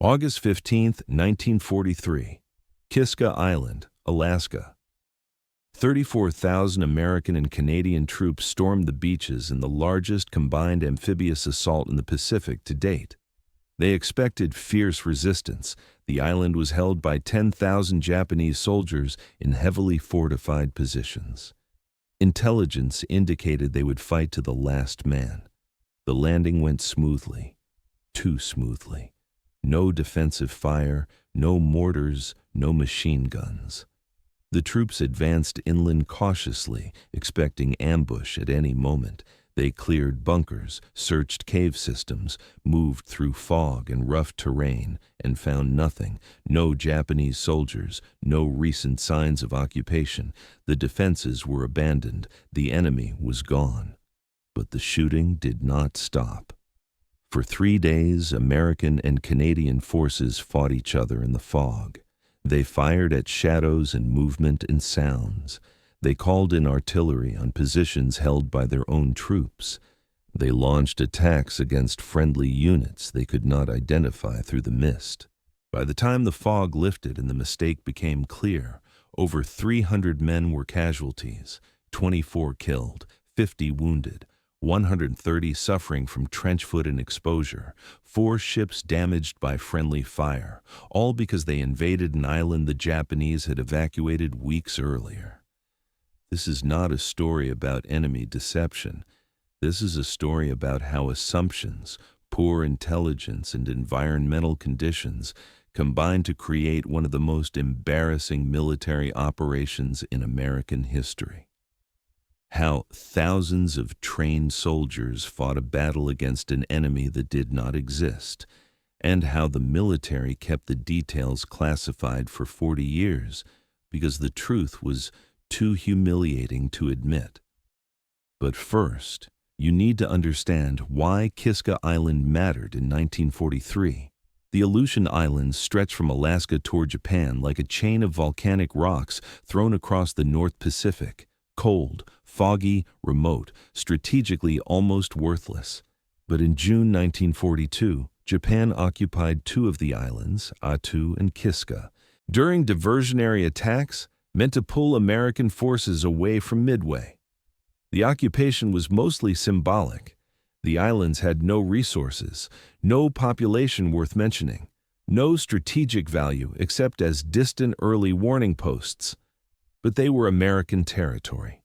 August 15, 1943, Kiska Island, Alaska. 34,000 American and Canadian troops stormed the beaches in the largest combined amphibious assault in the Pacific to date. They expected fierce resistance. The island was held by 10,000 Japanese soldiers in heavily fortified positions. Intelligence indicated they would fight to the last man. The landing went smoothly, too smoothly. No defensive fire, no mortars, no machine guns. The troops advanced inland cautiously, expecting ambush at any moment. They cleared bunkers, searched cave systems, moved through fog and rough terrain, and found nothing. No Japanese soldiers, no recent signs of occupation. The defenses were abandoned. The enemy was gone. But the shooting did not stop. For 3 days, American and Canadian forces fought each other in the fog. They fired at shadows and movement and sounds. They called in artillery on positions held by their own troops. They launched attacks against friendly units they could not identify through the mist. By the time the fog lifted and the mistake became clear, over 300 men were casualties, 24 killed, 50 wounded, 130 suffering from trench foot and exposure, 4 ships damaged by friendly fire, all because they invaded an island the Japanese had evacuated weeks earlier. This is not a story about enemy deception. This is a story about how assumptions, poor intelligence, and environmental conditions combined to create one of the most embarrassing military operations in American history. How thousands of trained soldiers fought a battle against an enemy that did not exist, and how the military kept the details classified for 40 years because the truth was too humiliating to admit. But first, you need to understand why Kiska Island mattered in 1943. The Aleutian Islands stretch from Alaska toward Japan like a chain of volcanic rocks thrown across the North Pacific. Cold, foggy, remote, strategically almost worthless. But in June 1942, Japan occupied 2 of the islands, Attu and Kiska, during diversionary attacks meant to pull American forces away from Midway. The occupation was mostly symbolic. The islands had no resources, no population worth mentioning, no strategic value except as distant early warning posts. But they were American territory.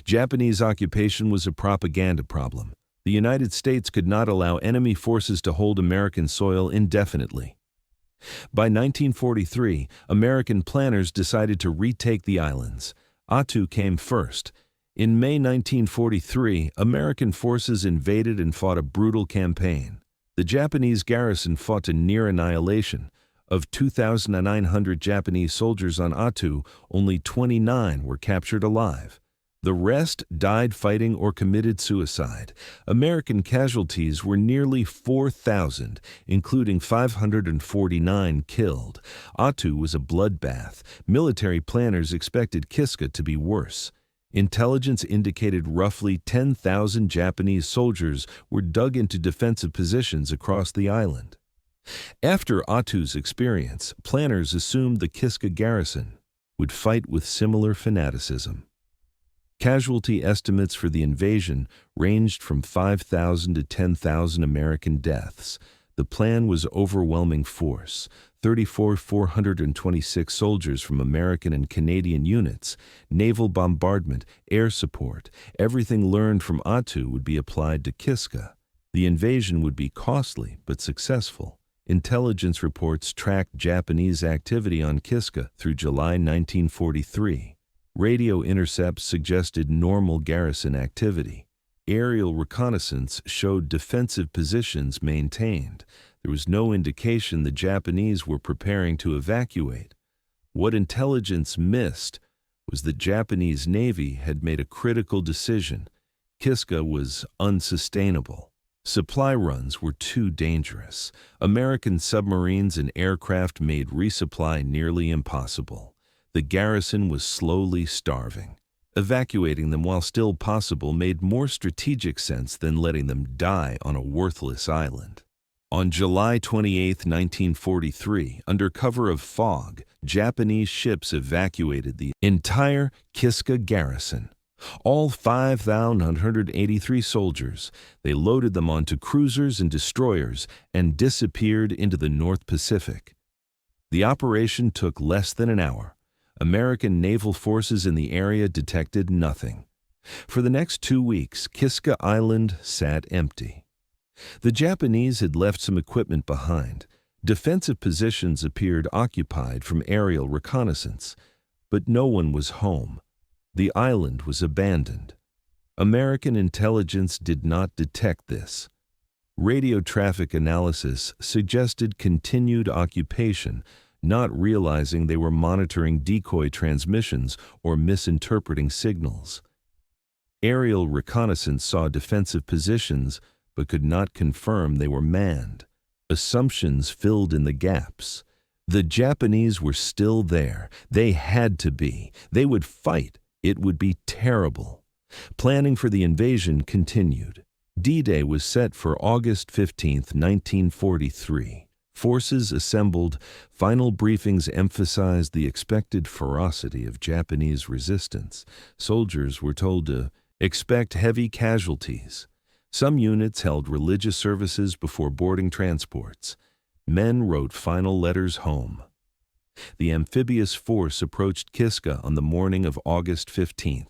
Japanese occupation was a propaganda problem. The United States could not allow enemy forces to hold American soil indefinitely. By 1943, American planners decided to retake the islands. Attu came first. In May 1943, American forces invaded and fought a brutal campaign. The Japanese garrison fought to near annihilation. Of 2,900 Japanese soldiers on Attu, only 29 were captured alive. The rest died fighting or committed suicide. American casualties were nearly 4,000, including 549 killed. Attu was a bloodbath. Military planners expected Kiska to be worse. Intelligence indicated roughly 10,000 Japanese soldiers were dug into defensive positions across the island. After Attu's experience, planners assumed the Kiska garrison would fight with similar fanaticism. Casualty estimates for the invasion ranged from 5,000 to 10,000 American deaths. The plan was overwhelming force, 426 soldiers from American and Canadian units, naval bombardment, air support. Everything learned from Attu would be applied to Kiska. The invasion would be costly but successful. Intelligence reports tracked Japanese activity on Kiska through July 1943. Radio intercepts suggested normal garrison activity. Aerial reconnaissance showed defensive positions maintained. There was no indication the Japanese were preparing to evacuate. What intelligence missed was the Japanese Navy had made a critical decision. Kiska was unsustainable. Supply runs were too dangerous. American submarines and aircraft made resupply nearly impossible. The garrison was slowly starving. Evacuating them while still possible made more strategic sense than letting them die on a worthless island. On July 28, 1943, under cover of fog, Japanese ships evacuated the entire Kiska garrison. All 5,183 soldiers. They loaded them onto cruisers and destroyers and disappeared into the North Pacific. The operation took less than an hour. American naval forces in the area detected nothing. For the next 2 weeks, Kiska Island sat empty. The Japanese had left some equipment behind. Defensive positions appeared occupied from aerial reconnaissance, but no one was home. The island was abandoned. American intelligence did not detect this. Radio traffic analysis suggested continued occupation, not realizing they were monitoring decoy transmissions or misinterpreting signals. Aerial reconnaissance saw defensive positions, but could not confirm they were manned. Assumptions filled in the gaps. The Japanese were still there. They had to be. They would fight. It would be terrible. Planning for the invasion continued. D-Day was set for August 15, 1943. Forces assembled. Final briefings emphasized the expected ferocity of Japanese resistance. Soldiers were told to expect heavy casualties. Some units held religious services before boarding transports. Men wrote final letters home. The amphibious force approached Kiska on the morning of August 15th.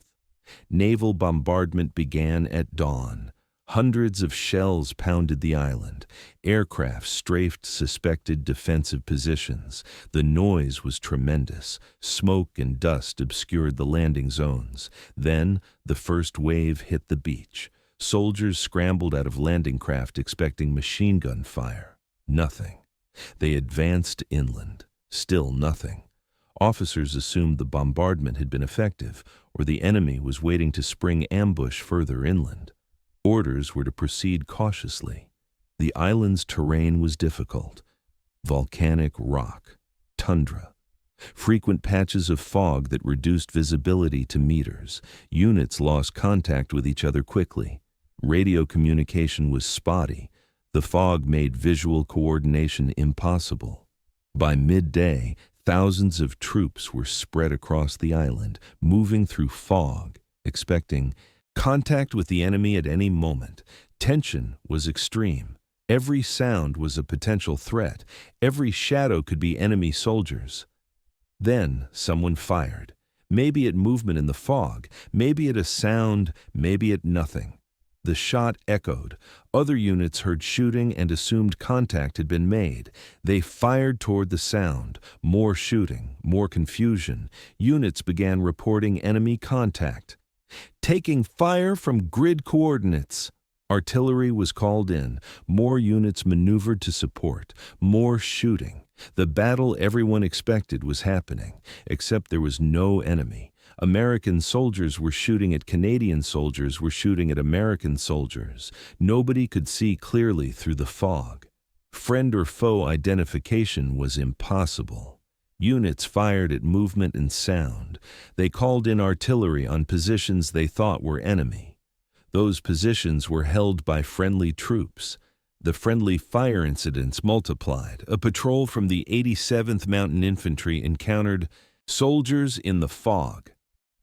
Naval bombardment began at dawn. Hundreds of shells pounded the island. Aircraft strafed suspected defensive positions. The noise was tremendous. Smoke and dust obscured the landing zones. Then the first wave hit the beach. Soldiers scrambled out of landing craft expecting machine gun fire. Nothing. They advanced inland. Still nothing. Officers assumed the bombardment had been effective, or the enemy was waiting to spring ambush further inland. Orders were to proceed cautiously. The island's terrain was difficult. Volcanic rock, tundra, frequent patches of fog that reduced visibility to meters. Units lost contact with each other quickly. Radio communication was spotty. The fog made visual coordination impossible. By midday, thousands of troops were spread across the island, moving through fog, expecting contact with the enemy at any moment. Tension was extreme. Every sound was a potential threat. Every shadow could be enemy soldiers. Then someone fired. Maybe at movement in the fog, maybe at a sound, maybe at nothing. The shot echoed. Other units heard shooting and assumed contact had been made. They fired toward the sound. More shooting, more confusion. Units began reporting enemy contact. Taking fire from grid coordinates. Artillery was called in. More units maneuvered to support. More shooting. The battle everyone expected was happening, except there was no enemy. American soldiers were shooting at Canadian soldiers were shooting at American soldiers. Nobody could see clearly through the fog. Friend or foe identification was impossible. Units fired at movement and sound. They called in artillery on positions they thought were enemy. Those positions were held by friendly troops. The friendly fire incidents multiplied. A patrol from the 87th Mountain Infantry encountered soldiers in the fog.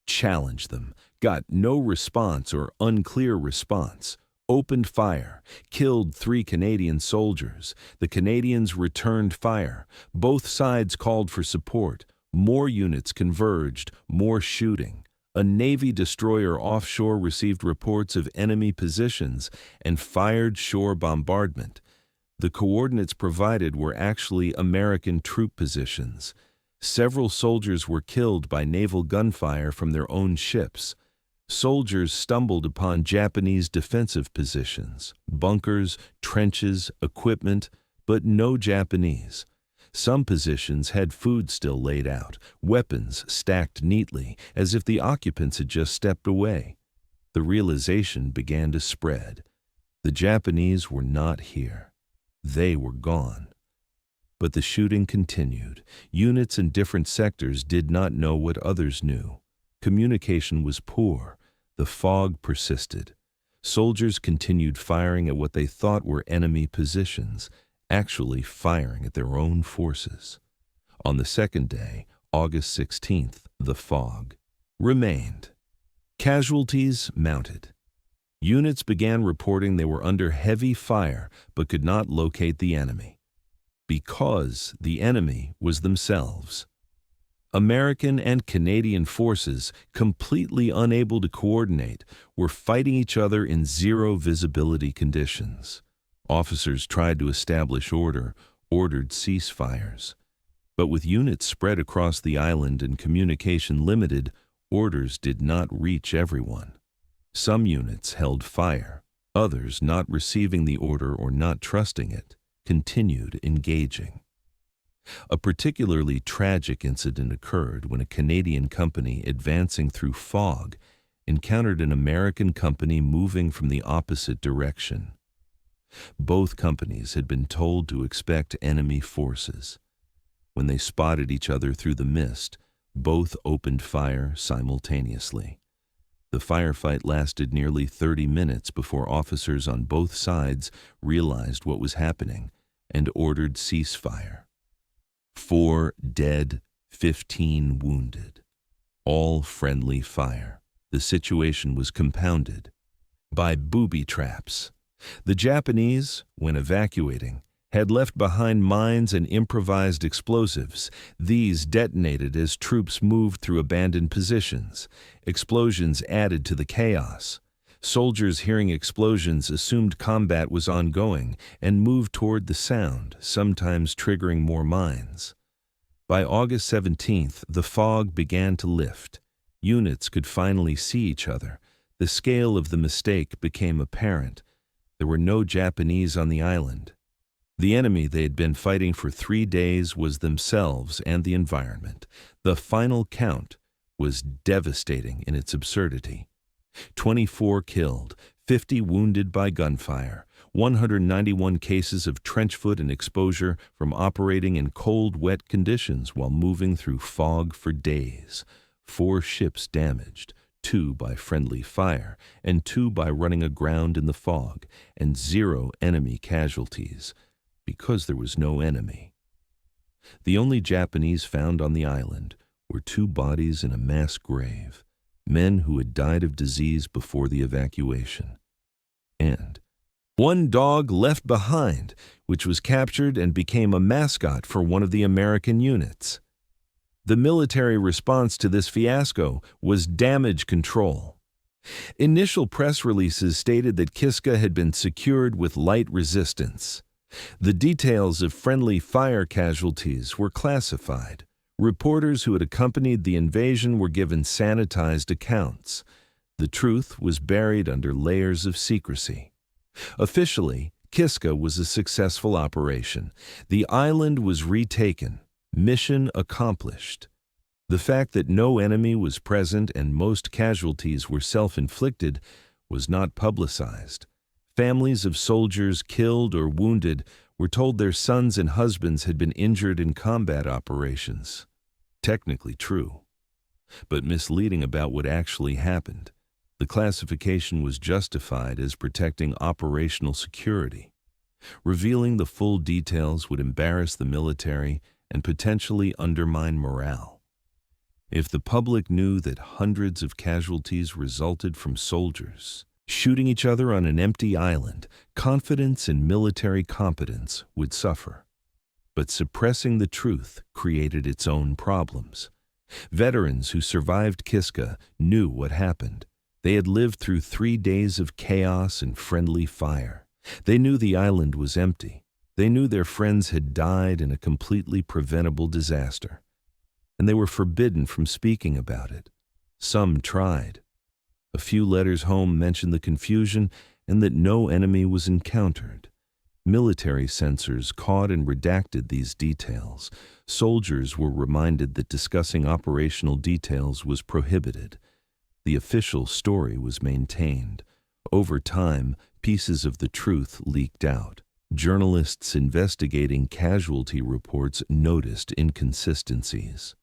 Challenged them, got no response or unclear response, opened fire, killed 3 Canadian soldiers. The Canadians returned fire. Both sides called for support. More units converged, more shooting. A Navy destroyer offshore received reports of enemy positions and fired shore bombardment. The coordinates provided were actually American troop positions. Several soldiers were killed by naval gunfire from their own ships. Soldiers stumbled upon Japanese defensive positions, bunkers, trenches, equipment, but no Japanese. Some positions had food still laid out, weapons stacked neatly, as if the occupants had just stepped away. The realization began to spread. The Japanese were not here. They were gone. But the shooting continued. Units in different sectors did not know what others knew. Communication was poor. The fog persisted. Soldiers continued firing at what they thought were enemy positions. actually firing at their own forces. On the second day, August 16th, the fog remained. Casualties mounted. Units began reporting they were under heavy fire but could not locate the enemy. Because the enemy was themselves. American and Canadian forces, completely unable to coordinate, were fighting each other in zero visibility conditions. Officers tried to establish order, ordered ceasefires. But with units spread across the island and communication limited, orders did not reach everyone. Some units held fire. Others, not receiving the order or not trusting it, continued engaging. A particularly tragic incident occurred when a Canadian company advancing through fog encountered an American company moving from the opposite direction. Both companies had been told to expect enemy forces. When they spotted each other through the mist, both opened fire simultaneously. The firefight lasted nearly 30 minutes before officers on both sides realized what was happening and ordered ceasefire. 4 dead, 15 wounded. All friendly fire. The situation was compounded by booby traps. The Japanese, when evacuating, had left behind mines and improvised explosives. These detonated as troops moved through abandoned positions. Explosions added to the chaos. Soldiers hearing explosions assumed combat was ongoing and moved toward the sound, sometimes triggering more mines. By August 17th, the fog began to lift. Units could finally see each other. The scale of the mistake became apparent. There were no Japanese on the island. The enemy they had been fighting for 3 days was themselves and the environment. The final count was devastating in its absurdity. 24 killed, 50 wounded by gunfire, 191 cases of trench foot and exposure from operating in cold, wet conditions while moving through fog for days. 4 ships damaged, 2 by friendly fire, and 2 by running aground in the fog, and 0 enemy casualties, because there was no enemy. The only Japanese found on the island were 2 bodies in a mass grave, men who had died of disease before the evacuation, and 1 dog left behind, which was captured and became a mascot for one of the American units. The military response to this fiasco was damage control. Initial press releases stated that Kiska had been secured with light resistance. The details of friendly fire casualties were classified. Reporters who had accompanied the invasion were given sanitized accounts. The truth was buried under layers of secrecy. Officially, Kiska was a successful operation. The island was retaken. Mission accomplished. The fact that no enemy was present and most casualties were self-inflicted was not publicized. Families of soldiers killed or wounded were told their sons and husbands had been injured in combat operations. Technically true, but misleading about what actually happened. The classification was justified as protecting operational security. Revealing the full details would embarrass the military and potentially undermine morale. If the public knew that hundreds of casualties resulted from soldiers shooting each other on an empty island, confidence in military competence would suffer. But suppressing the truth created its own problems. Veterans who survived Kiska knew what happened. They had lived through 3 days of chaos and friendly fire. They knew the island was empty. They knew their friends had died in a completely preventable disaster. And they were forbidden from speaking about it. Some tried. A few letters home mentioned the confusion and that no enemy was encountered. Military censors caught and redacted these details. Soldiers were reminded that discussing operational details was prohibited. The official story was maintained. Over time, pieces of the truth leaked out. Journalists investigating casualty reports noticed inconsistencies.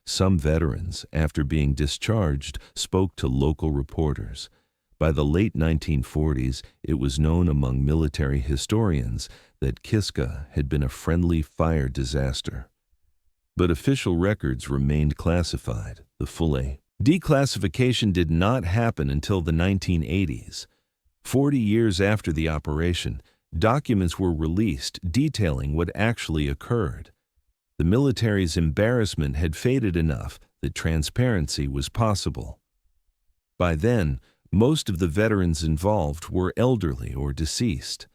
Some veterans, after being discharged, spoke to local reporters. By the late 1940s, it was known among military historians that Kiska had been a friendly fire disaster. But official records remained classified. The full declassification did not happen until the 1980s. 40 years after the operation, documents were released detailing what actually occurred. The military's embarrassment had faded enough that transparency was possible. By then, most of the veterans involved were elderly or deceased.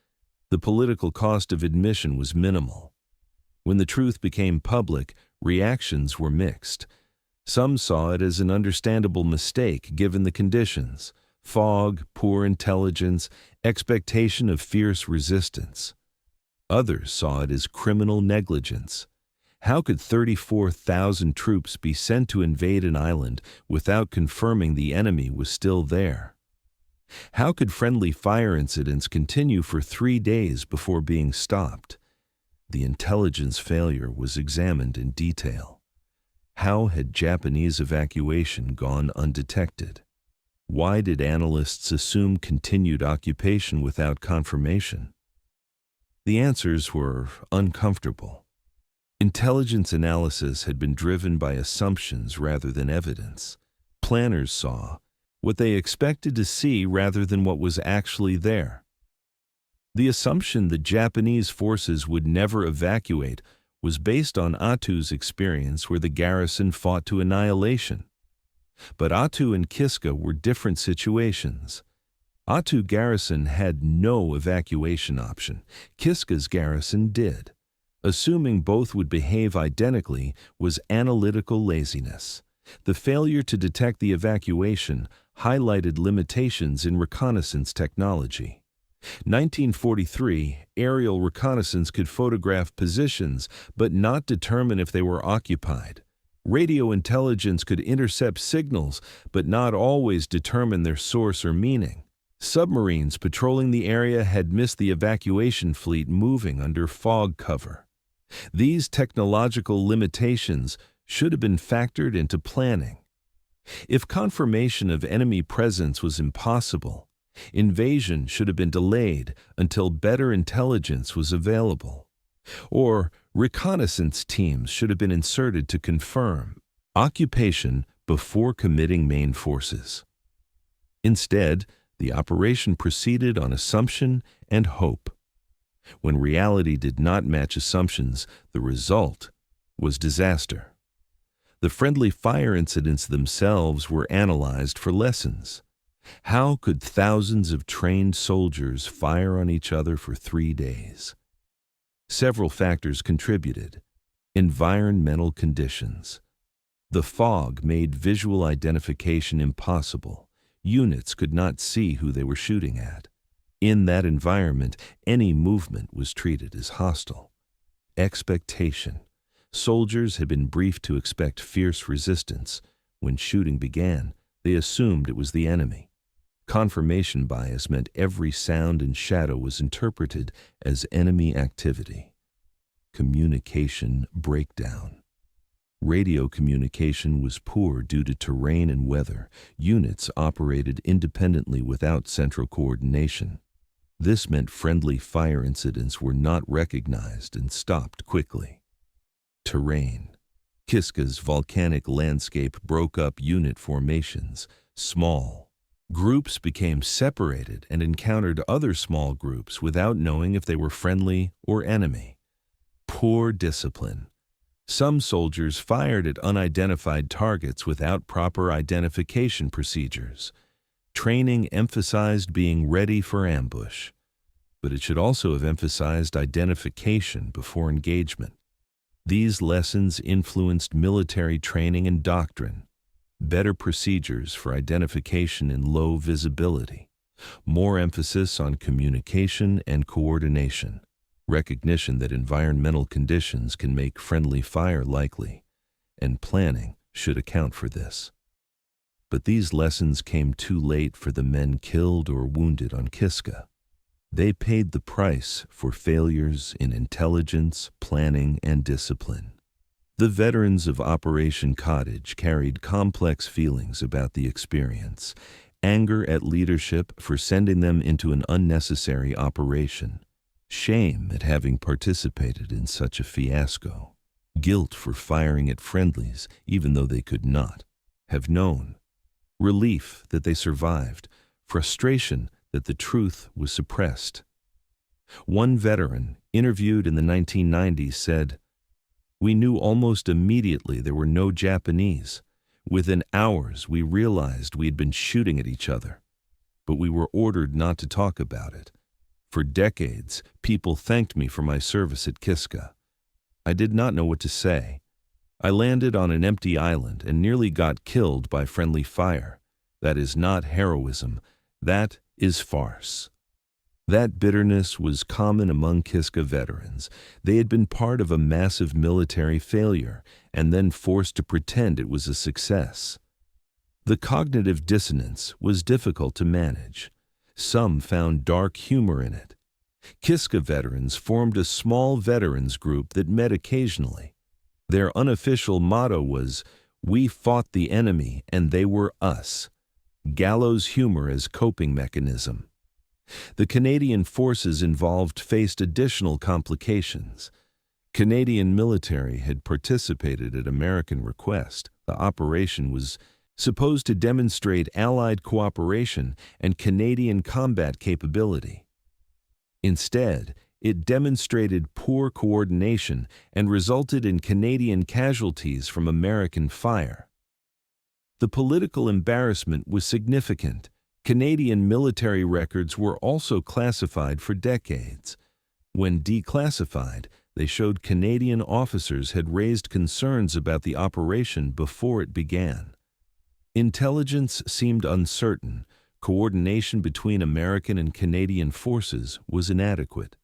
The political cost of admission was minimal. When the truth became public, reactions were mixed. Some saw it as an understandable mistake given the conditions: fog, poor intelligence, expectation of fierce resistance. Others saw it as criminal negligence. How could 34,000 troops be sent to invade an island without confirming the enemy was still there? How could friendly fire incidents continue for 3 days before being stopped? The intelligence failure was examined in detail. How had Japanese evacuation gone undetected? Why did analysts assume continued occupation without confirmation? The answers were uncomfortable. Intelligence analysis had been driven by assumptions rather than evidence. Planners saw what they expected to see rather than what was actually there. The assumption that Japanese forces would never evacuate was based on Attu's experience where the garrison fought to annihilation. But Attu and Kiska were different situations. Attu garrison had no evacuation option. Kiska's garrison did. Assuming both would behave identically was analytical laziness. The failure to detect the evacuation highlighted limitations in reconnaissance technology. 1943, aerial reconnaissance could photograph positions but not determine if they were occupied. Radio intelligence could intercept signals but not always determine their source or meaning. Submarines patrolling the area had missed the evacuation fleet moving under fog cover. These technological limitations should have been factored into planning. If confirmation of enemy presence was impossible, invasion should have been delayed until better intelligence was available. Or reconnaissance teams should have been inserted to confirm occupation before committing main forces. Instead, the operation proceeded on assumption and hope. When reality did not match assumptions, the result was disaster. The friendly fire incidents themselves were analyzed for lessons. How could thousands of trained soldiers fire on each other for 3 days? Several factors contributed. Environmental conditions. The fog made visual identification impossible. Units could not see who they were shooting at. In that environment, any movement was treated as hostile. Expectation. Soldiers had been briefed to expect fierce resistance. When shooting began, they assumed it was the enemy. Confirmation bias meant every sound and shadow was interpreted as enemy activity. Communication breakdown. Radio communication was poor due to terrain and weather. Units operated independently without central coordination. This meant friendly fire incidents were not recognized and stopped quickly. Terrain. Kiska's volcanic landscape broke up unit formations. Small groups became separated and encountered other small groups without knowing if they were friendly or enemy. Poor discipline. Some soldiers fired at unidentified targets without proper identification procedures. Training emphasized being ready for ambush, but it should also have emphasized identification before engagement. These lessons influenced military training and doctrine. Better procedures for identification in low visibility. More emphasis on communication and coordination. Recognition that environmental conditions can make friendly fire likely, and planning should account for this. But these lessons came too late for the men killed or wounded on Kiska. They paid the price for failures in intelligence, planning, and discipline. The veterans of Operation Cottage carried complex feelings about the experience. anger at leadership for sending them into an unnecessary operation, shame at having participated in such a fiasco, guilt for firing at friendlies even though they could not have known, relief that they survived, frustration that the truth was suppressed. One veteran, interviewed in the 1990s, said, "We knew almost immediately there were no Japanese. Within hours, we realized we had been shooting at each other, but we were ordered not to talk about it. For decades, people thanked me for my service at Kiska. I did not know what to say. I landed on an empty island and nearly got killed by friendly fire. That is not heroism. That is farce." That bitterness was common among Kiska veterans. They had been part of a massive military failure and then forced to pretend it was a success. The cognitive dissonance was difficult to manage. Some found dark humor in it. Kiska veterans formed a small veterans group that met occasionally. Their unofficial motto was, "We fought the enemy and they were us." Gallows humor as coping mechanism. The Canadian forces involved faced additional complications. Canadian military had participated at American request. The operation was supposed to demonstrate Allied cooperation and Canadian combat capability. Instead, it demonstrated poor coordination and resulted in Canadian casualties from American fire. The political embarrassment was significant. Canadian military records were also classified for decades. When declassified, they showed Canadian officers had raised concerns about the operation before it began. Intelligence seemed uncertain. Coordination between American and Canadian forces was inadequate.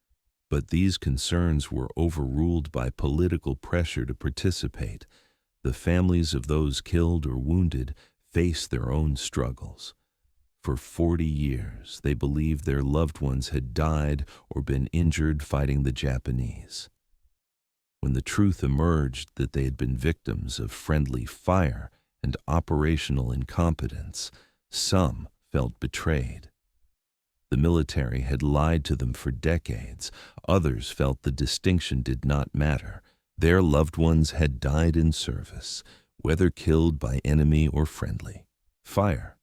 But these concerns were overruled by political pressure to participate. The families of those killed or wounded faced their own struggles. For 40 years, they believed their loved ones had died or been injured fighting the Japanese. When the truth emerged that they had been victims of friendly fire and operational incompetence, some felt betrayed. The military had lied to them for decades. Others felt the distinction did not matter. Their loved ones had died in service, whether killed by enemy or friendly. Fire.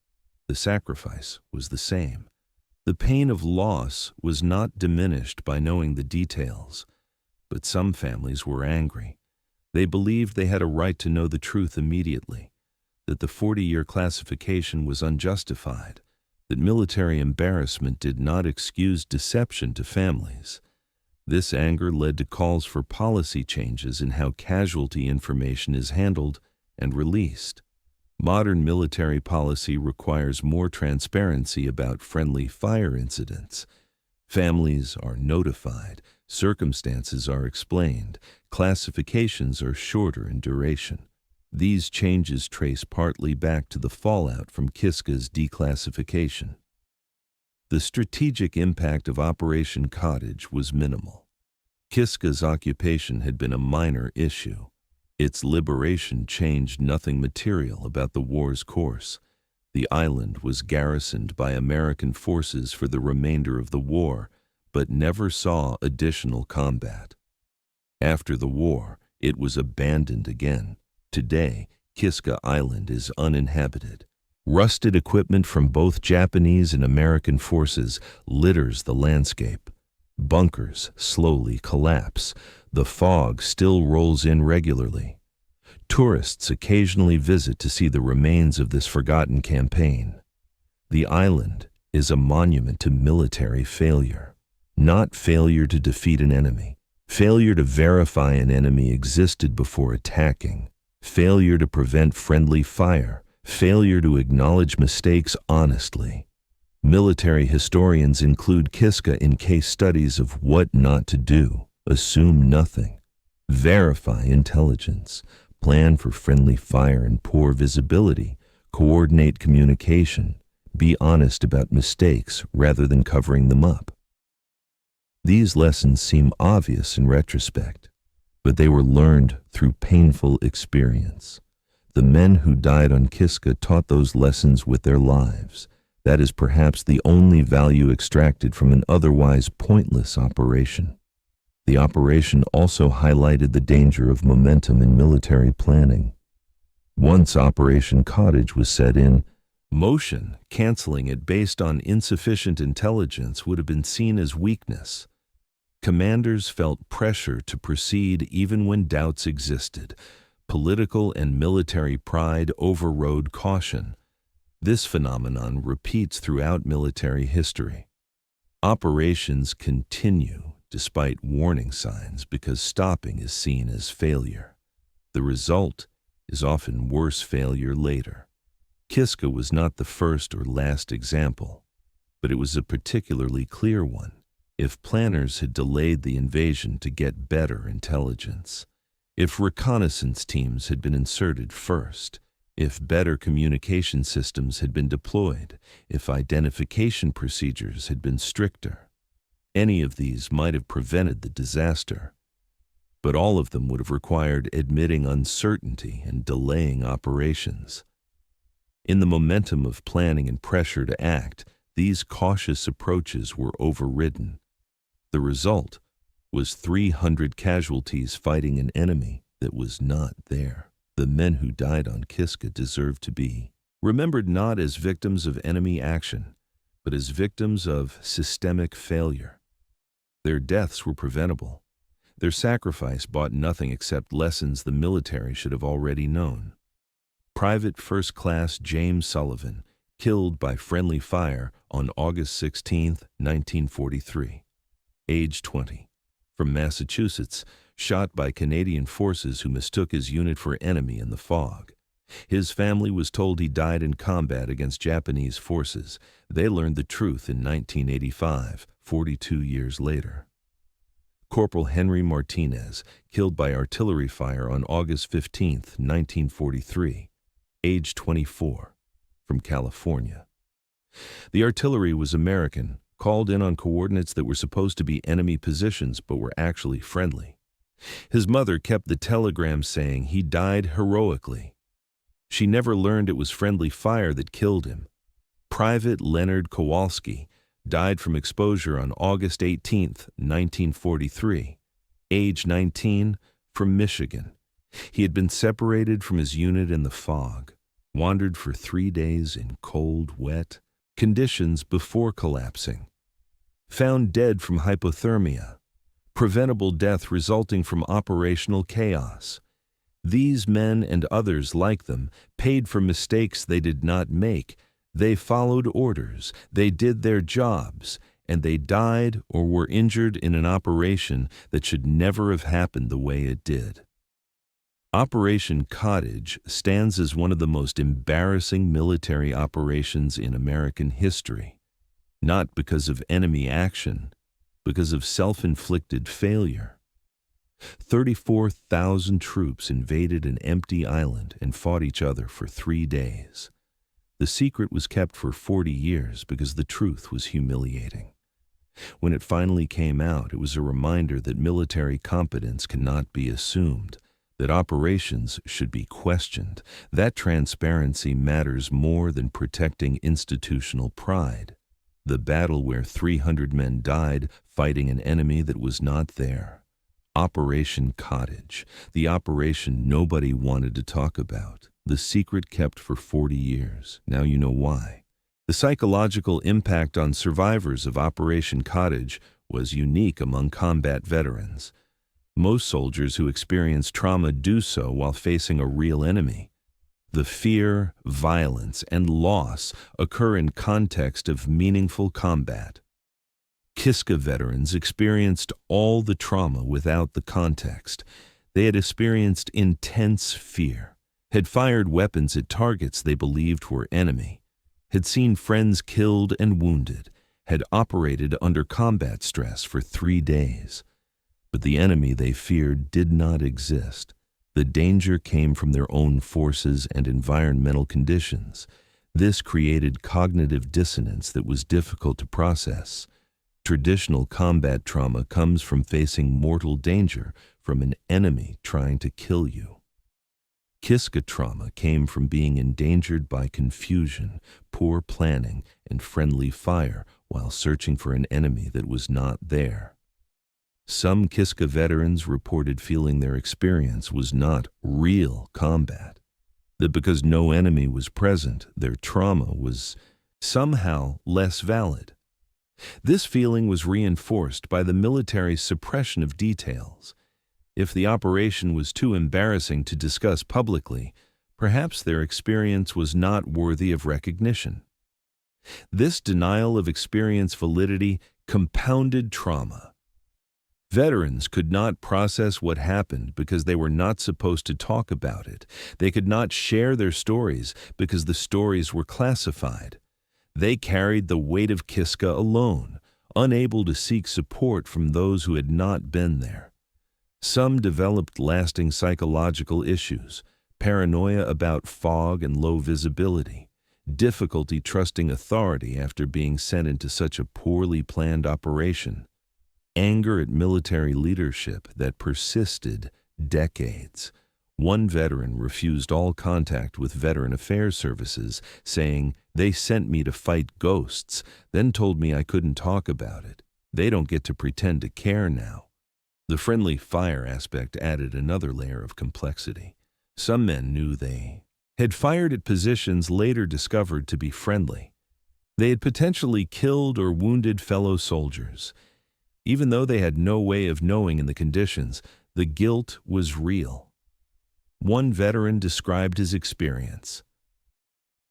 The sacrifice was the same. The pain of loss was not diminished by knowing the details. But some families were angry. They believed they had a right to know the truth immediately, that the 40-year classification was unjustified, that military embarrassment did not excuse deception to families. This anger led to calls for policy changes in how casualty information is handled and released. Modern military policy requires more transparency about friendly fire incidents. Families are notified, circumstances are explained, classifications are shorter in duration. These changes trace partly back to the fallout from Kiska's declassification. The strategic impact of Operation Cottage was minimal. Kiska's occupation had been a minor issue. Its liberation changed nothing material about the war's course. The island was garrisoned by American forces for the remainder of the war, but never saw additional combat. After the war, it was abandoned again. Today, Kiska Island is uninhabited. Rusted equipment from both Japanese and American forces litters the landscape. Bunkers slowly collapse. The fog still rolls in regularly. Tourists occasionally visit to see the remains of this forgotten campaign. The island is a monument to military failure. Not failure to defeat an enemy. Failure to verify an enemy existed before attacking. Failure to prevent friendly fire. Failure to acknowledge mistakes honestly. Military historians include Kiska in case studies of what not to do. Assume nothing. Verify intelligence. Plan for friendly fire and poor visibility. Coordinate communication. Be honest about mistakes rather than covering them up. These lessons seem obvious in retrospect, but they were learned through painful experience. The men who died on Kiska taught those lessons with their lives. That is perhaps the only value extracted from an otherwise pointless operation. The operation also highlighted the danger of momentum in military planning. Once Operation Cottage was set in motion, canceling it based on insufficient intelligence would have been seen as weakness. Commanders felt pressure to proceed even when doubts existed. Political and military pride overrode caution. This phenomenon repeats throughout military history. Operations continue despite warning signs because stopping is seen as failure. The result is often worse failure later. Kiska was not the first or last example, but it was a particularly clear one. If planners had delayed the invasion to get better intelligence, if reconnaissance teams had been inserted first, if better communication systems had been deployed, if identification procedures had been stricter, any of these might have prevented the disaster. But all of them would have required admitting uncertainty and delaying operations. In the momentum of planning and pressure to act, these cautious approaches were overridden. The result was 300 casualties fighting an enemy that was not there. The men who died on Kiska deserved to be remembered not as victims of enemy action, but as victims of systemic failure. Their deaths were preventable. Their sacrifice bought nothing except lessons the military should have already known. Private First Class James Sullivan, killed by friendly fire on August 16, 1943. Age 20. From Massachusetts, shot by Canadian forces who mistook his unit for enemy in the fog. His family was told he died in combat against Japanese forces. They learned the truth in 1985, 42 years later. Corporal Henry Martinez, killed by artillery fire on August 15, 1943, age 24, from California. The artillery was American, called in on coordinates that were supposed to be enemy positions but were actually friendly. His mother kept the telegram saying he died heroically. She never learned it was friendly fire that killed him. Private Leonard Kowalski died from exposure on August 18, 1943, age 19, from Michigan. He had been separated from his unit in the fog, wandered for 3 days in cold, wet conditions before collapsing. Found dead from hypothermia, preventable death resulting from operational chaos. These men and others like them paid for mistakes they did not make. They followed orders, they did their jobs, and they died or were injured in an operation that should never have happened the way it did. Operation Cottage stands as one of the most embarrassing military operations in American history, not because of enemy action, because of self-inflicted failure. 34,000 troops invaded an empty island and fought each other for 3 days. The secret was kept for 40 years because the truth was humiliating. When it finally came out, it was a reminder that military competence cannot be assumed, that operations should be questioned, that transparency matters more than protecting institutional pride. The battle where 300 men died fighting an enemy that was not there. Operation Cottage, the operation nobody wanted to talk about. The secret kept for 40 years. Now you know why. The psychological impact on survivors of Operation Cottage was unique among combat veterans. Most soldiers who experience trauma do so while facing a real enemy. The fear, violence, and loss occur in context of meaningful combat. Kiska veterans experienced all the trauma without the context. They had experienced intense fear, had fired weapons at targets they believed were enemy, had seen friends killed and wounded, had operated under combat stress for 3 days. But the enemy they feared did not exist. The danger came from their own forces and environmental conditions. This created cognitive dissonance that was difficult to process. Traditional combat trauma comes from facing mortal danger from an enemy trying to kill you. Kiska trauma came from being endangered by confusion, poor planning and friendly fire while searching for an enemy that was not there. Some Kiska veterans reported feeling their experience was not real combat, that because no enemy was present, their trauma was somehow less valid. This feeling was reinforced by the military's suppression of details. If the operation was too embarrassing to discuss publicly, perhaps their experience was not worthy of recognition. This denial of experience validity compounded trauma. Veterans could not process what happened because they were not supposed to talk about it. They could not share their stories because the stories were classified. They carried the weight of Kiska alone, unable to seek support from those who had not been there. Some developed lasting psychological issues, paranoia about fog and low visibility, difficulty trusting authority after being sent into such a poorly planned operation, anger at military leadership that persisted decades. One veteran refused all contact with Veteran Affairs Services, saying, "They sent me to fight ghosts, then told me I couldn't talk about it. They don't get to pretend to care now." The friendly fire aspect added another layer of complexity. Some men knew they had fired at positions later discovered to be friendly. They had potentially killed or wounded fellow soldiers. Even though they had no way of knowing in the conditions, the guilt was real. One veteran described his experience.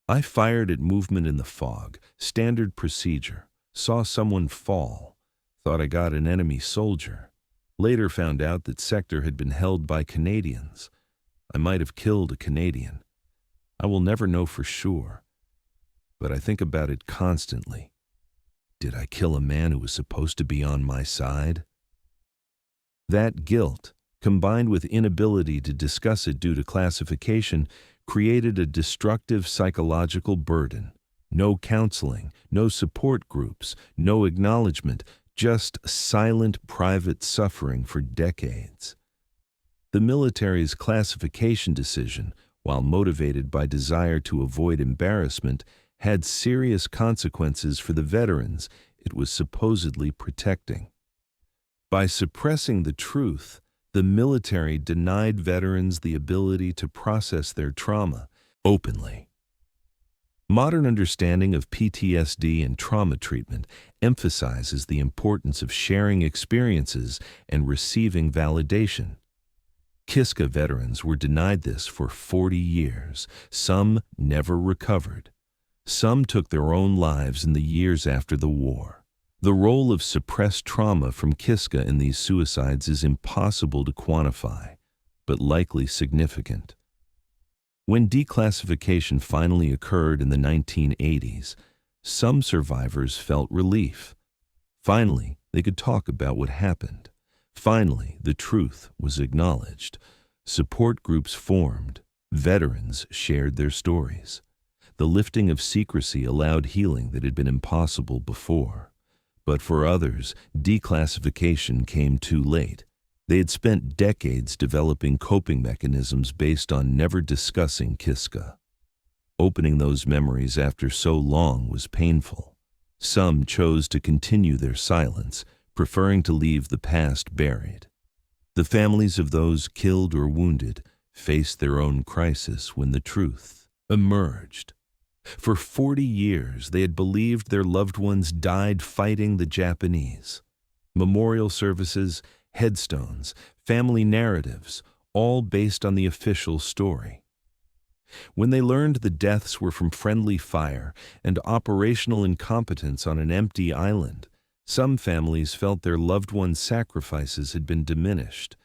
"I fired at movement in the fog, standard procedure, saw someone fall, thought I got an enemy soldier. Later found out that sector had been held by Canadians. I might have killed a Canadian. I will never know for sure, but I think about it constantly. Did I kill a man who was supposed to be on my side?" That guilt, combined with inability to discuss it due to classification, created a destructive psychological burden. No counseling, no support groups, no acknowledgement, just silent private suffering for decades. The military's classification decision, while motivated by desire to avoid embarrassment, had serious consequences for the veterans it was supposedly protecting. By suppressing the truth, the military denied veterans the ability to process their trauma openly. Modern understanding of PTSD and trauma treatment emphasizes the importance of sharing experiences and receiving validation. Kiska veterans were denied this for 40 years. Some never recovered. Some took their own lives in the years after the war. The role of suppressed trauma from Kiska in these suicides is impossible to quantify, but likely significant. When declassification finally occurred in the 1980s, some survivors felt relief. Finally, they could talk about what happened. Finally, the truth was acknowledged. Support groups formed. Veterans shared their stories. The lifting of secrecy allowed healing that had been impossible before. But for others, declassification came too late. They had spent decades developing coping mechanisms based on never discussing Kiska. Opening those memories after so long was painful. Some chose to continue their silence, preferring to leave the past buried. The families of those killed or wounded faced their own crisis when the truth emerged. For 40 years, they had believed their loved ones died fighting the Japanese. Memorial services, headstones, family narratives, all based on the official story. When they learned the deaths were from friendly fire and operational incompetence on an empty island, some families felt their loved ones' sacrifices had been diminished.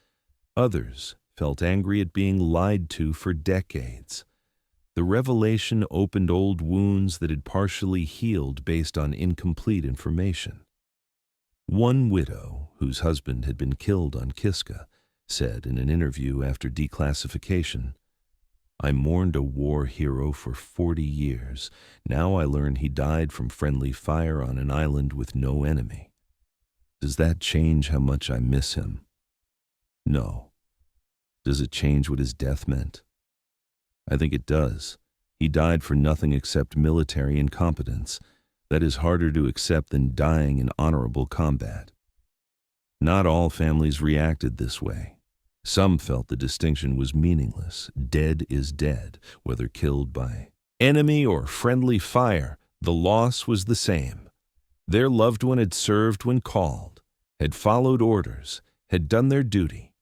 Others felt angry at being lied to for decades. The revelation opened old wounds that had partially healed based on incomplete information. One widow, whose husband had been killed on Kiska, said in an interview after declassification, "I mourned a war hero for 40 years. Now I learn he died from friendly fire on an island with no enemy. Does that change how much I miss him? No. Does it change what his death meant? I think it does. He died for nothing except military incompetence. That is harder to accept than dying in honorable combat. Not all families reacted this way. Some felt the distinction was meaningless. Dead is dead, whether killed by enemy or friendly fire. The loss was the same. Their loved one had served when called, had followed orders, had done their duty.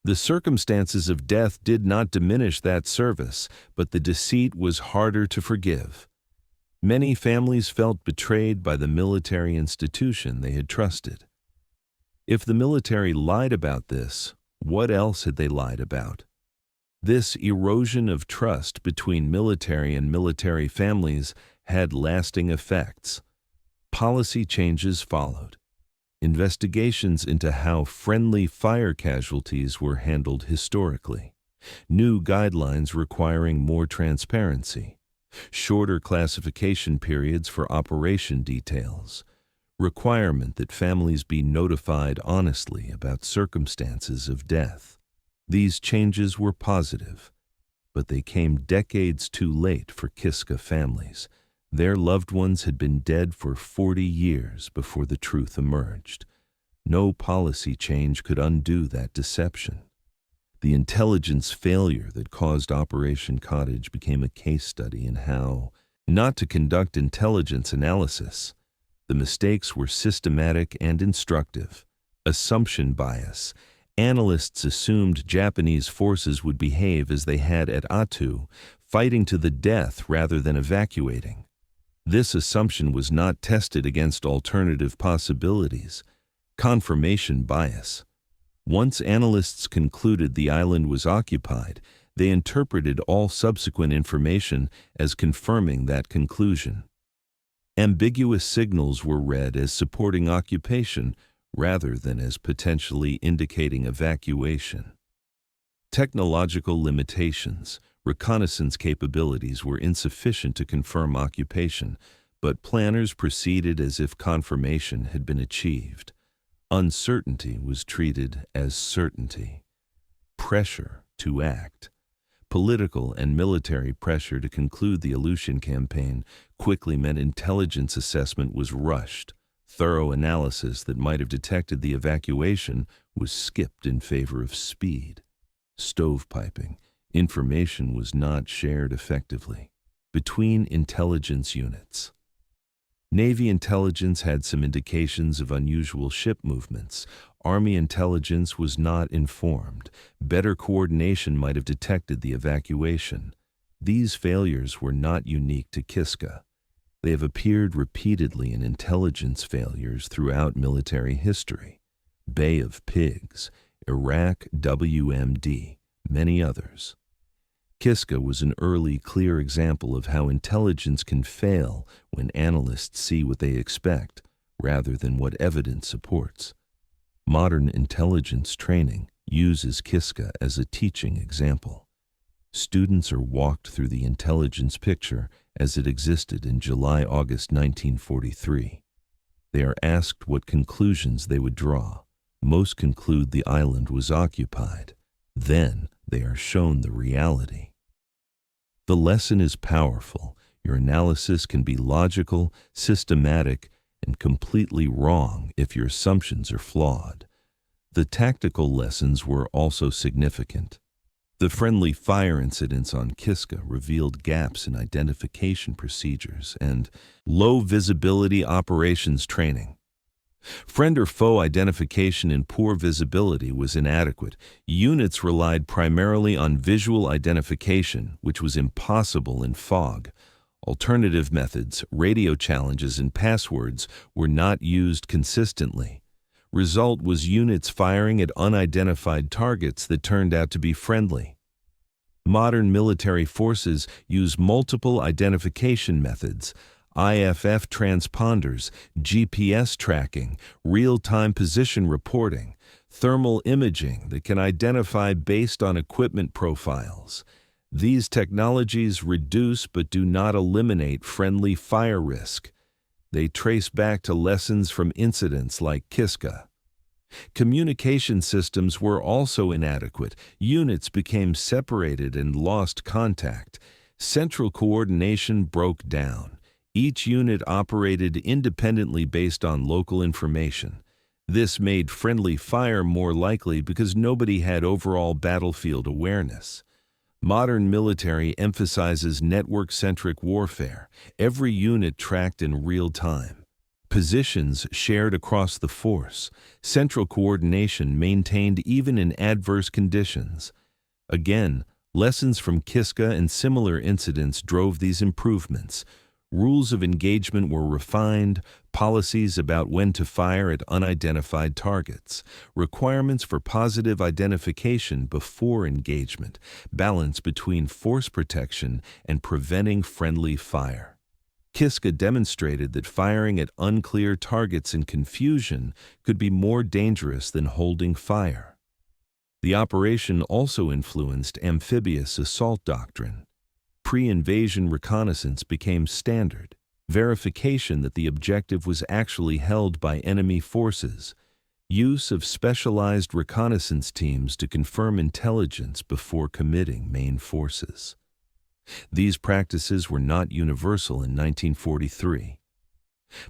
The circumstances of death did not diminish that service, but the deceit was harder to forgive. Many families felt betrayed by the military institution they had trusted. If the military lied about this, what else had they lied about? This erosion of trust between military and military families had lasting effects. Policy changes followed. Investigations into how friendly fire casualties were handled historically. New guidelines requiring more transparency. Shorter classification periods for operation details. Requirement that families be notified honestly about circumstances of death. These changes were positive, but they came decades too late for Kiska families. Their loved ones had been dead for 40 years before the truth emerged. No policy change could undo that deception. The intelligence failure that caused Operation Cottage became a case study in how not to conduct intelligence analysis. The mistakes were systematic and instructive. Assumption bias. Analysts assumed Japanese forces would behave as they had at Attu, fighting to the death rather than evacuating. This assumption was not tested against alternative possibilities. Confirmation bias. Once analysts concluded the island was occupied, they interpreted all subsequent information as confirming that conclusion. Ambiguous signals were read as supporting occupation rather than as potentially indicating evacuation. Technological limitations. Reconnaissance capabilities were insufficient to confirm occupation, but planners proceeded as if confirmation had been achieved. Uncertainty was treated as certainty. Pressure to act. Political and military pressure to conclude the Aleutian campaign quickly meant intelligence assessment was rushed. Thorough analysis that might have detected the evacuation was skipped in favor of speed. Stovepiping. Information was not shared effectively between intelligence units. Navy intelligence had some indications of unusual ship movements. Army intelligence was not informed. Better coordination might have detected the evacuation. These failures were not unique to Kiska. They have appeared repeatedly in intelligence failures throughout military history. Bay of Pigs, Iraq, WMD, many others. Kiska was an early, clear example of how intelligence can fail when analysts see what they expect rather than what evidence supports. Modern intelligence training uses Kiska as a teaching example. Students are walked through the intelligence picture as it existed in July-August 1943. They are asked what conclusions they would draw. Most conclude the island was occupied. Then they are shown the reality. The lesson is powerful. Your analysis can be logical, systematic, and completely wrong if your assumptions are flawed. The tactical lessons were also significant. The friendly fire incidents on Kiska revealed gaps in identification procedures and low visibility operations training. Friend or foe identification in poor visibility was inadequate. Units relied primarily on visual identification, which was impossible in fog. Alternative methods, radio challenges, and passwords were not used consistently. Result was units firing at unidentified targets that turned out to be friendly. Modern military forces use multiple identification methods, IFF transponders, GPS tracking, real-time position reporting, thermal imaging that can identify based on equipment profiles. These technologies reduce but do not eliminate friendly fire risk. They trace back to lessons from incidents like Kiska. Communication systems were also inadequate. Units became separated and lost contact. Central coordination broke down. Each unit operated independently based on local information. This made friendly fire more likely because nobody had overall battlefield awareness. Modern military emphasizes network-centric warfare, every unit tracked in real time. Positions shared across the force, central coordination maintained even in adverse conditions. Again, lessons from Kiska and similar incidents drove these improvements. Rules of engagement were refined, policies about when to fire at unidentified targets, requirements for positive identification before engagement, balance between force protection and preventing friendly fire. Kiska demonstrated that firing at unclear targets in confusion could be more dangerous than holding fire. The operation also influenced amphibious assault doctrine. Pre-invasion reconnaissance became standard, verification that the objective was actually held by enemy forces, use of specialized reconnaissance teams to confirm intelligence before committing main forces. These practices were not universal in 1943.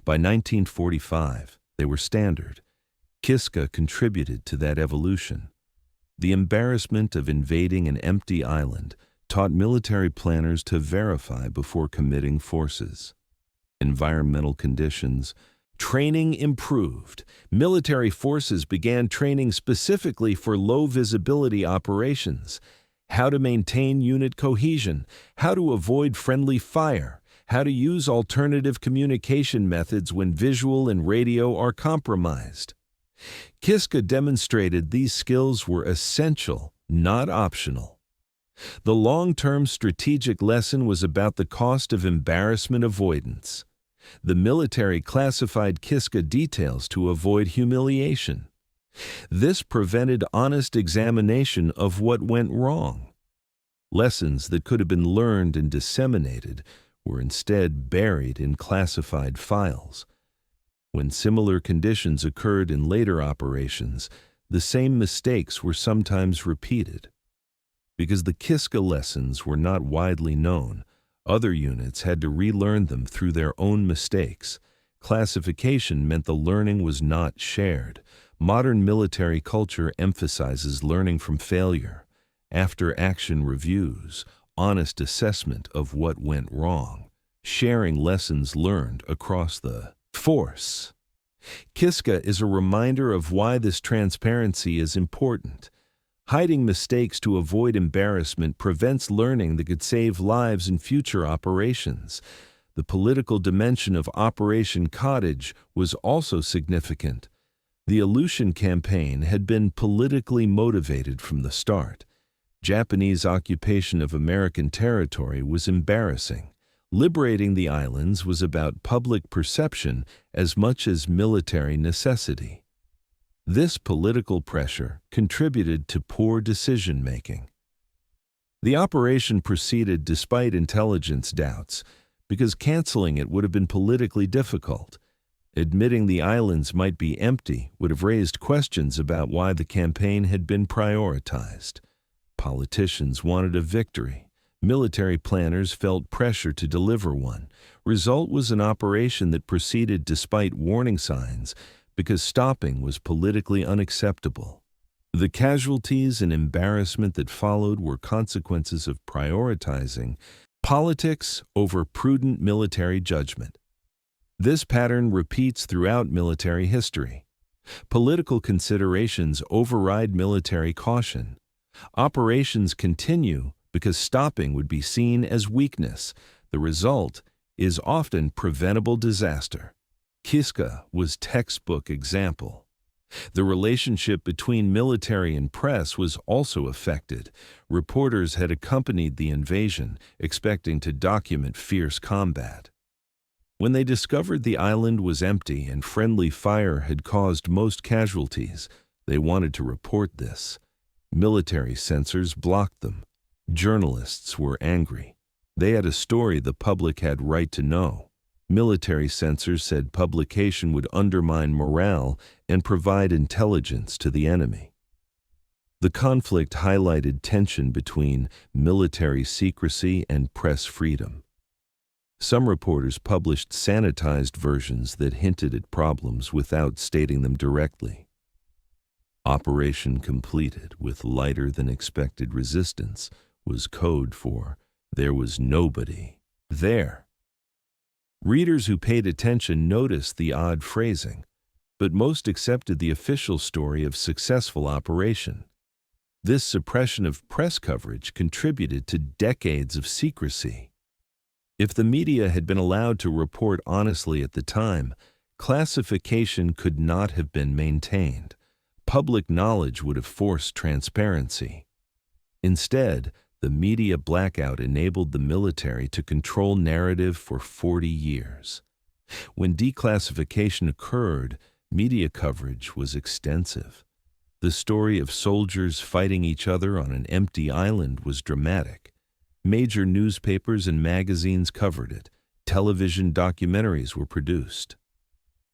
By 1945, they were standard. Kiska contributed to that evolution. The embarrassment of invading an empty island taught military planners to verify before committing forces. Environmental conditions. Training improved. Military forces began training specifically for low-visibility operations. How to maintain unit cohesion, how to avoid friendly fire, how to use alternative communication methods when visual and radio are compromised. Kiska demonstrated these skills were essential, not optional. The long-term strategic lesson was about the cost of embarrassment avoidance. The military classified Kiska details to avoid humiliation. This prevented honest examination of what went wrong. Lessons that could have been learned and disseminated were instead buried in classified files. When similar conditions occurred in later operations, the same mistakes were sometimes repeated. Because the Kiska lessons were not widely known, other units had to relearn them through their own mistakes. Classification meant the learning was not shared. Modern military culture emphasizes learning from failure, after-action reviews, honest assessment of what went wrong, sharing lessons learned across the force. Kiska is a reminder of why this transparency is important. Hiding mistakes to avoid embarrassment prevents learning that could save lives in future operations. The political dimension of Operation Cottage was also significant. The Aleutian campaign had been politically motivated from the start. Japanese occupation of American territory was embarrassing. Liberating the islands was about public perception as much as military necessity. This political pressure contributed to poor decision-making. The operation proceeded despite intelligence doubts, because canceling it would have been politically difficult. Admitting the islands might be empty would have raised questions about why the campaign had been prioritized. Politicians wanted a victory. Military planners felt pressure to deliver one. Result was an operation that proceeded despite warning signs, because stopping was politically unacceptable. The casualties and embarrassment that followed were consequences of prioritizing politics over prudent military judgment. This pattern repeats throughout military history. Political considerations override military caution. Operations continue because stopping would be seen as weakness. The result is often preventable disaster. Kiska was textbook example. The relationship between military and press was also affected. Reporters had accompanied the invasion, expecting to document fierce combat. When they discovered the island was empty and friendly fire had caused most casualties, they wanted to report this. Military censors blocked them. Journalists were angry. They had a story the public had right to know. Military censors said publication would undermine morale and provide intelligence to the enemy. The conflict highlighted tension between military secrecy and press freedom. Some reporters published sanitized versions that hinted at problems without stating them directly. Operation completed with lighter-than-expected resistance was code for there was nobody there. Readers who paid attention noticed the odd phrasing, but most accepted the official story of successful operation. This suppression of press coverage contributed to decades of secrecy. If the media had been allowed to report honestly at the time, classification could not have been maintained. Public knowledge would have forced transparency. Instead, the media blackout enabled the military to control narrative for 40 years. When declassification occurred, media coverage was extensive. The story of soldiers fighting each other on an empty island was dramatic. Major newspapers and magazines covered it. Television documentaries were produced.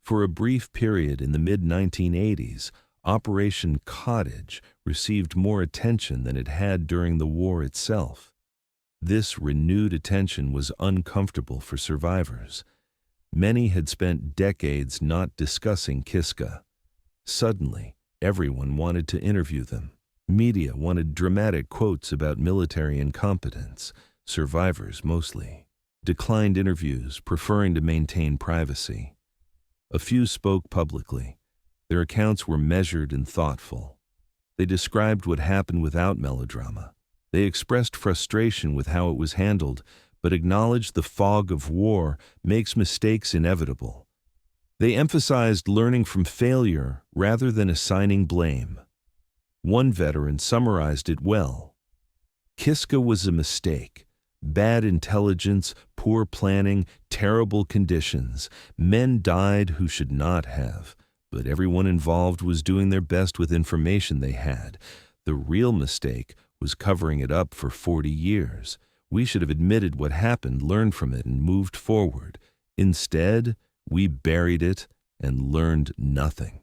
For a brief period in the mid-1980s, Operation Cottage received more attention than it had during the war itself. This renewed attention was uncomfortable for survivors. Many had spent decades not discussing Kiska. Suddenly, everyone wanted to interview them. Media wanted dramatic quotes about military incompetence. Survivors, mostly, declined interviews, preferring to maintain privacy. A few spoke publicly. Their accounts were measured and thoughtful. They described what happened without melodrama. They expressed frustration with how it was handled, but acknowledged the fog of war makes mistakes inevitable. They emphasized learning from failure rather than assigning blame. One veteran summarized it well. Kiska was a mistake. Bad intelligence, poor planning, terrible conditions. Men died who should not have. But everyone involved was doing their best with information they had. The real mistake was covering it up for 40 years. We should have admitted what happened, learned from it, and moved forward. Instead, we buried it and learned nothing.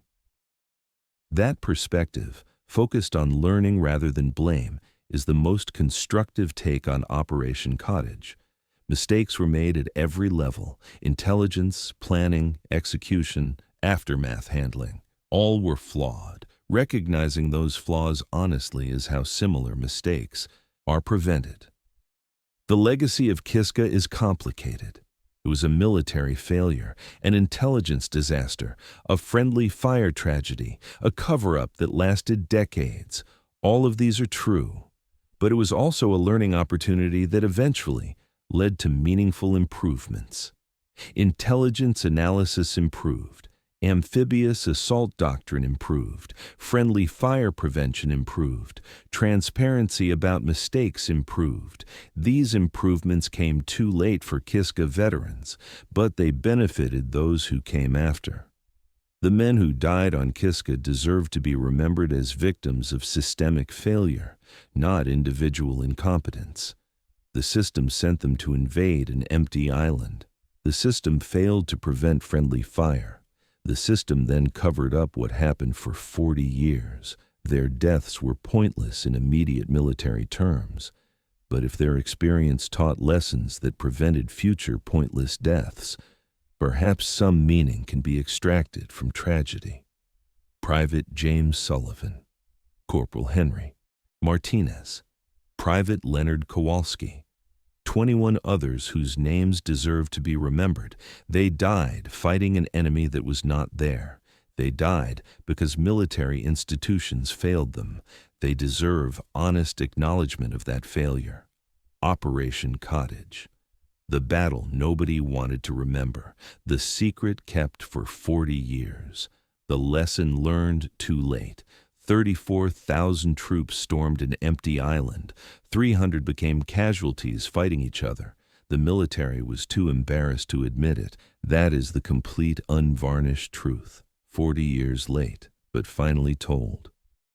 That perspective, focused on learning rather than blame, is the most constructive take on Operation Cottage. Mistakes were made at every level: intelligence, planning, execution, aftermath handling. All were flawed. Recognizing those flaws honestly is how similar mistakes are prevented. The legacy of Kiska is complicated. It was a military failure, an intelligence disaster, a friendly fire tragedy, a cover-up that lasted decades. All of these are true, but it was also a learning opportunity that eventually led to meaningful improvements. Intelligence analysis improved. Amphibious assault doctrine improved. Friendly fire prevention improved. Transparency about mistakes improved. These improvements came too late for Kiska veterans, but they benefited those who came after. The men who died on Kiska deserve to be remembered as victims of systemic failure, not individual incompetence. The system sent them to invade an empty island. The system failed to prevent friendly fire. The system then covered up what happened for 40 years. Their deaths were pointless in immediate military terms, but if their experience taught lessons that prevented future pointless deaths, perhaps some meaning can be extracted from tragedy. Private James Sullivan, Corporal Henry Martinez, Private Leonard Kowalski, 21 others whose names deserve to be remembered. They died fighting an enemy that was not there. They died because military institutions failed them. They deserve honest acknowledgement of that failure. Operation Cottage. The battle nobody wanted to remember. The secret kept for 40 years. The lesson learned too late. 34,000 troops stormed an empty island. 300 became casualties fighting each other. The military was too embarrassed to admit it. That is the complete, unvarnished truth. 40 years late, but finally told.